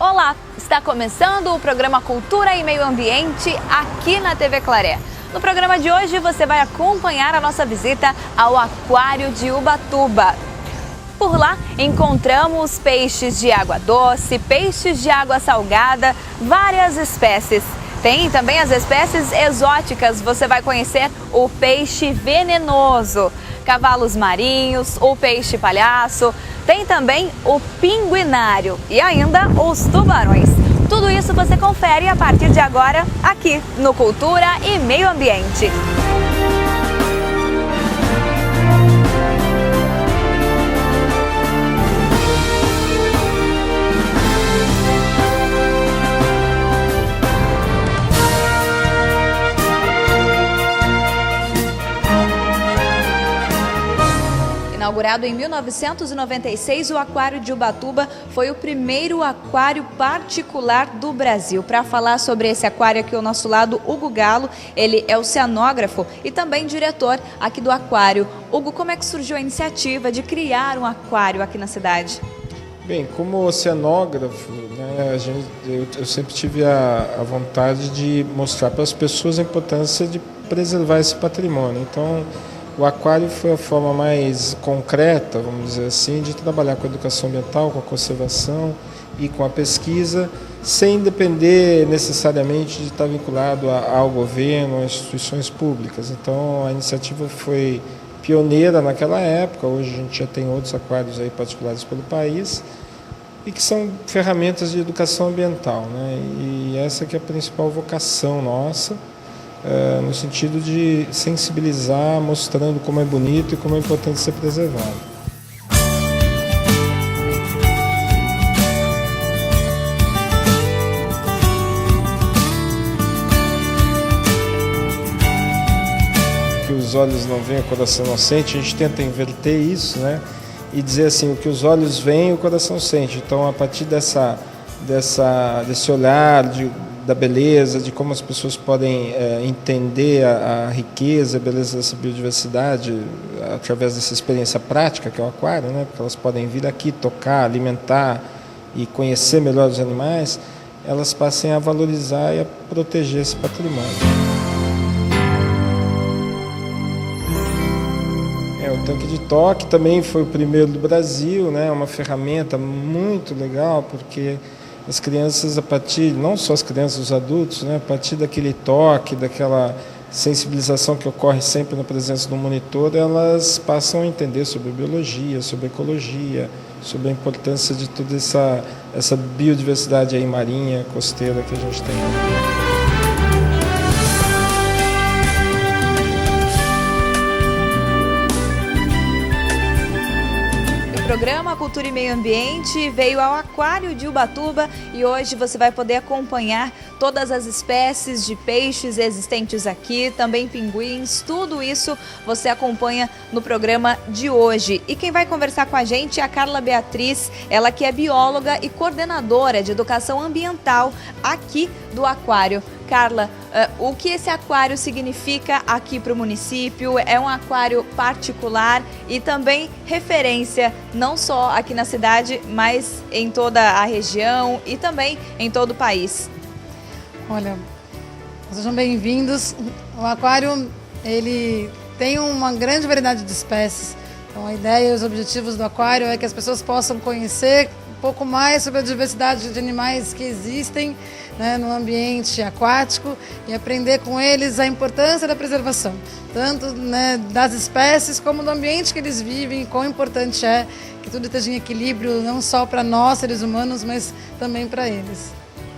Olá, está começando o programa Cultura e Meio Ambiente aqui na TV Claré. No programa de hoje você vai acompanhar a nossa visita ao Aquário de Ubatuba. Por lá encontramos peixes de água doce, peixes de água salgada, várias espécies. Tem também as espécies exóticas, você vai conhecer o peixe venenoso, cavalos marinhos, o peixe palhaço, tem também o pinguinário e ainda os tubarões. Tudo isso você confere a partir de agora aqui no Cultura e Meio Ambiente. Inaugurado em 1996, o Aquário de Ubatuba foi o primeiro aquário particular do Brasil. Para falar sobre esse aquário aqui ao nosso lado, Hugo Galo, ele é oceanógrafo e também diretor aqui do aquário. Hugo, como é que surgiu a iniciativa de criar um aquário aqui na cidade? Bem, como oceanógrafo, né, eu sempre tive a vontade de mostrar para as pessoas a importância de preservar esse patrimônio. Então, o aquário foi a forma mais concreta, vamos dizer assim, de trabalhar com a educação ambiental, com a conservação e com a pesquisa, sem depender necessariamente de estar vinculado ao governo, a instituições públicas. Então, a iniciativa foi pioneira naquela época. Hoje a gente já tem outros aquários aí particulares pelo país e que são ferramentas de educação ambiental, né? E essa que é a principal vocação nossa. No sentido de sensibilizar, mostrando como é bonito e como é importante ser preservado. Que os olhos não veem, o coração não sente, a gente tenta inverter isso, né? E dizer assim, o que os olhos veem, o coração sente. Então, a partir desse olhar da beleza, de como as pessoas podem entender a riqueza, a beleza dessa biodiversidade através dessa experiência prática que é o aquário, né? Porque elas podem vir aqui, tocar, alimentar e conhecer melhor os animais, elas passem a valorizar e a proteger esse patrimônio. O tanque de toque também foi o primeiro do Brasil, né? Uma ferramenta muito legal, porque as crianças, a partir, não só as crianças, os adultos, né, a partir daquele toque, daquela sensibilização que ocorre sempre na presença do monitor, elas passam a entender sobre biologia, sobre ecologia, sobre a importância de toda essa biodiversidade aí marinha, costeira que a gente tem. O programa Cultura e Meio Ambiente veio ao Aquário de Ubatuba e hoje você vai poder acompanhar todas as espécies de peixes existentes aqui, também pinguins, tudo isso você acompanha no programa de hoje. E quem vai conversar com a gente é a Carla Beatriz, ela que é bióloga e coordenadora de educação ambiental aqui do aquário. Carla, o que esse aquário significa aqui para o município? É um aquário particular e também referência, não só aqui na cidade, mas em toda a região e também em todo o país. Olha, sejam bem-vindos. O aquário, ele tem uma grande variedade de espécies. Então, a ideia e os objetivos do aquário é que as pessoas possam conhecer um pouco mais sobre a diversidade de animais que existem, né, no ambiente aquático e aprender com eles a importância da preservação, tanto, né, das espécies como do ambiente que eles vivem, quão importante é que tudo esteja em equilíbrio, não só para nós, seres humanos, mas também para eles.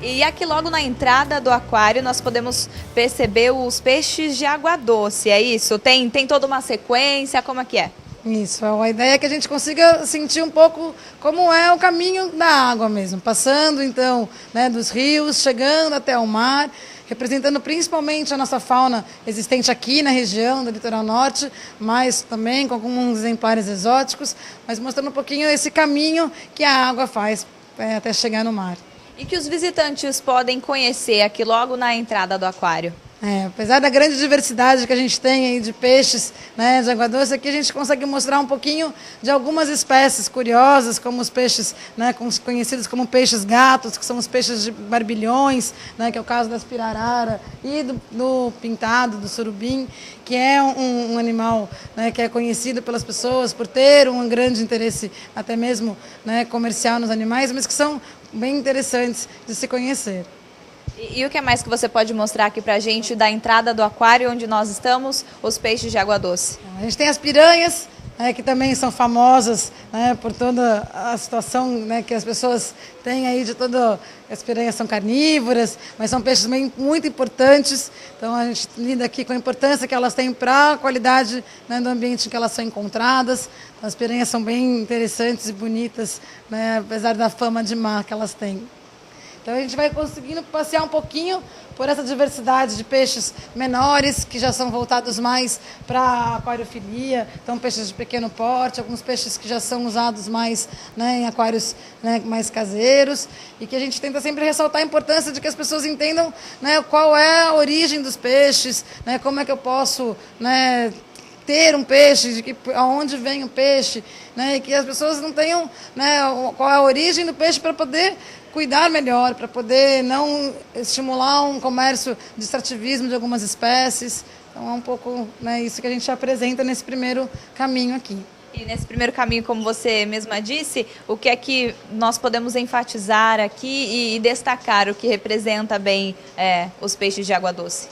E aqui logo na entrada do aquário nós podemos perceber os peixes de água doce, é isso? Tem toda uma sequência, como é que é? Isso, a ideia é que a gente consiga sentir um pouco como é o caminho da água mesmo, passando então, né, dos rios, chegando até o mar, representando principalmente a nossa fauna existente aqui na região do litoral norte, mas também com alguns exemplares exóticos, mas mostrando um pouquinho esse caminho que a água faz até chegar no mar. E que os visitantes podem conhecer aqui logo na entrada do aquário? Apesar da grande diversidade que a gente tem aí de peixes, né, de água doce, aqui a gente consegue mostrar um pouquinho de algumas espécies curiosas, como os peixes, né, conhecidos como peixes gatos, que são os peixes de barbilhões, né, que é o caso das pirarara, e do pintado, do surubim, que é um animal, né, que é conhecido pelas pessoas por ter um grande interesse, até mesmo, né, comercial nos animais, mas que são bem interessantes de se conhecer. E o que mais que você pode mostrar aqui pra gente da entrada do aquário onde nós estamos, os peixes de água doce? A gente tem as piranhas, né, que também são famosas, né, por toda a situação, né, que as pessoas têm aí de toda... As piranhas são carnívoras, mas são peixes muito importantes. Então a gente lida aqui com a importância que elas têm para a qualidade, né, do ambiente em que elas são encontradas. As piranhas são bem interessantes e bonitas, né, apesar da fama de má que elas têm. Então a gente vai conseguindo passear um pouquinho por essa diversidade de peixes menores, que já são voltados mais para a aquariofilia, então peixes de pequeno porte, alguns peixes que já são usados mais, né, em aquários, né, mais caseiros, e que a gente tenta sempre ressaltar a importância de que as pessoas entendam, né, qual é a origem dos peixes, né, como é que eu posso, né, ter um peixe, de que, aonde vem o peixe, né, e que as pessoas não tenham, né, qual é a origem do peixe para poder cuidar melhor, para poder não estimular um comércio de extrativismo de algumas espécies. Então é um pouco, né, isso que a gente apresenta nesse primeiro caminho aqui. E nesse primeiro caminho, como você mesma disse, o que é que nós podemos enfatizar aqui e destacar o que representa bem os peixes de água doce?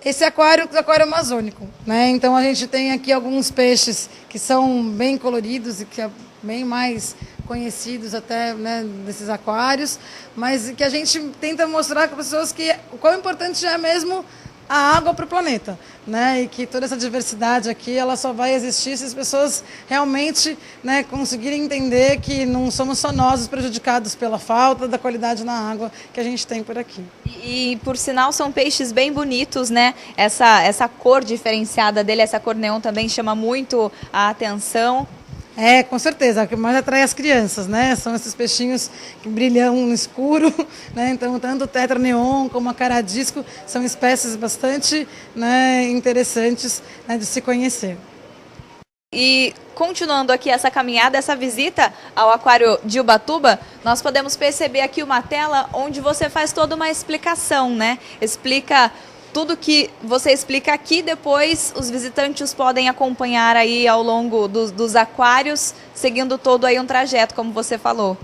Esse aquário é o aquário amazônico, né? Então a gente tem aqui alguns peixes que são bem coloridos e que é bem mais conhecidos até, né, desses aquários, mas que a gente tenta mostrar para as pessoas que o quão importante é mesmo a água para o planeta, né? E que toda essa diversidade aqui ela só vai existir se as pessoas realmente, né, conseguirem entender que não somos só nós os prejudicados pela falta da qualidade na água que a gente tem por aqui. E por sinal são peixes bem bonitos, né? Essa cor diferenciada dele, essa cor neon também chama muito a atenção. Com certeza, o que mais atrai as crianças, né? São esses peixinhos que brilham no escuro, né? Então, tanto o tetra neon como a caradisco são espécies bastante, né, interessantes, né, de se conhecer. E continuando aqui essa caminhada, essa visita ao aquário de Ubatuba, nós podemos perceber aqui uma tela onde você faz toda uma explicação, né? Explica tudo que você explica aqui, depois os visitantes podem acompanhar aí ao longo dos aquários, seguindo todo aí um trajeto, como você falou.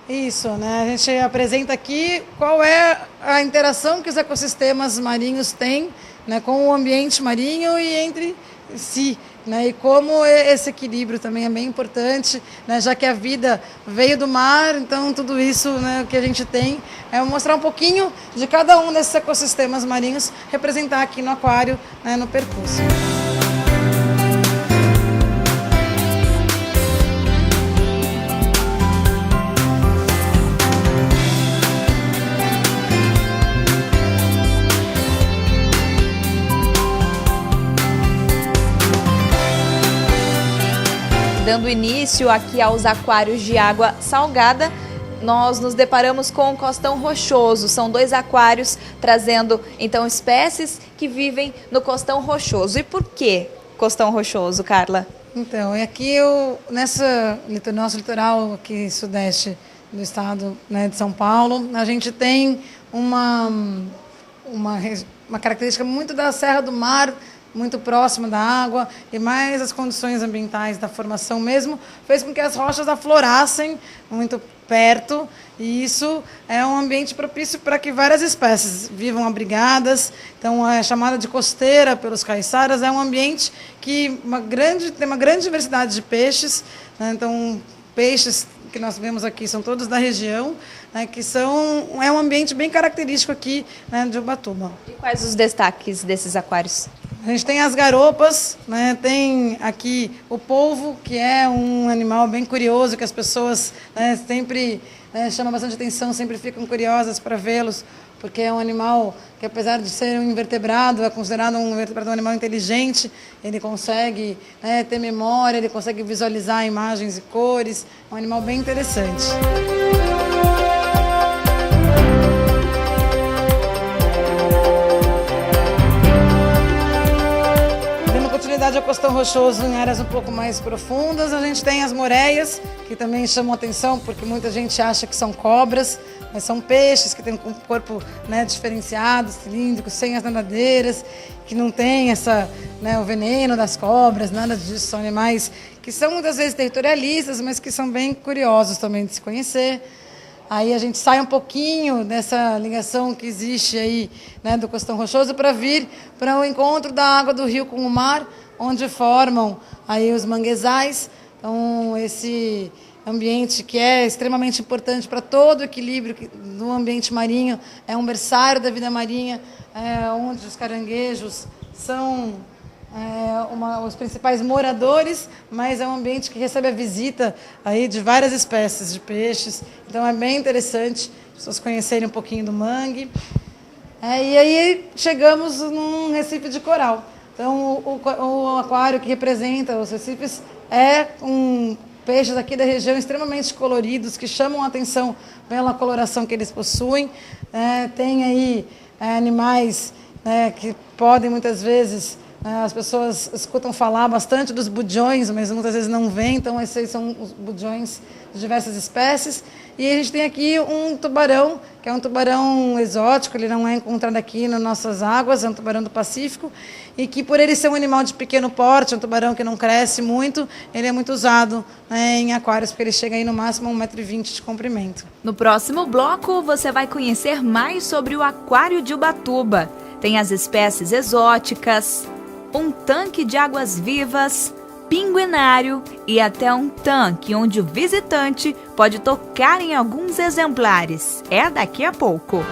Isso, né? A gente apresenta aqui qual é a interação que os ecossistemas marinhos têm, né, com o ambiente marinho e entre si, né? E como esse equilíbrio também é bem importante, né? Já que a vida veio do mar, então tudo isso, né, que a gente tem é mostrar um pouquinho de cada um desses ecossistemas marinhos, representar aqui no aquário, né, no percurso. Dando início aqui aos aquários de água salgada, nós nos deparamos com o Costão Rochoso. São 2 aquários trazendo, então, espécies que vivem no Costão Rochoso. E por que Costão Rochoso, Carla? Então, aqui nosso litoral aqui sudeste do estado, né, de São Paulo, a gente tem uma característica muito da Serra do Mar, muito próxima da água, e mais as condições ambientais da formação mesmo, fez com que as rochas aflorassem muito perto, e isso é um ambiente propício para que várias espécies vivam abrigadas. Então, é chamada de costeira pelos caiçaras, é um ambiente que tem uma grande diversidade de peixes, né? Então, peixes que nós vemos aqui são todos da região, né, que é um ambiente bem característico aqui, né, de Ubatuba. E quais os destaques desses aquários? A gente tem as garopas, né, tem aqui o polvo, que é um animal bem curioso, que as pessoas, né, sempre, né, chamam bastante atenção, sempre ficam curiosas para vê-los, porque é um animal que, apesar de ser um invertebrado, é considerado um invertebrado um animal inteligente. Ele consegue, né, ter memória, ele consegue visualizar imagens e cores. É um animal bem interessante. Costão Rochoso em áreas um pouco mais profundas. A gente tem as moreias, que também chamam atenção, porque muita gente acha que são cobras, mas são peixes que têm um corpo, né, diferenciado, cilíndrico, sem as nadadeiras, que não tem o veneno das cobras, nada disso. São animais que são muitas vezes territorialistas, mas que são bem curiosos também de se conhecer. Aí a gente sai um pouquinho dessa ligação que existe aí, né, do Costão Rochoso para vir para o encontro da água do rio com o mar, onde formam aí os manguezais. Então, esse ambiente que é extremamente importante para todo o equilíbrio do ambiente marinho, é um berçário da vida marinha, onde os caranguejos são os principais moradores, mas é um ambiente que recebe a visita aí de várias espécies de peixes. Então é bem interessante as pessoas conhecerem um pouquinho do mangue. E aí chegamos num recife de coral. Então o aquário que representa os recifes é peixes aqui da região extremamente coloridos, que chamam a atenção pela coloração que eles possuem. Tem aí animais que podem muitas vezes... As pessoas escutam falar bastante dos budiões, mas muitas vezes não veem, então esses são os budiões de diversas espécies. E a gente tem aqui um tubarão, que é um tubarão exótico, ele não é encontrado aqui nas nossas águas, é um tubarão do Pacífico, e que por ele ser um animal de pequeno porte, um tubarão que não cresce muito, ele é muito usado, né, em aquários, porque ele chega aí no máximo a 1,20 m de comprimento. No próximo bloco, você vai conhecer mais sobre o aquário de Ubatuba. Tem as espécies exóticas, um tanque de águas vivas, pinguinário e até um tanque onde o visitante pode tocar em alguns exemplares. É daqui a pouco.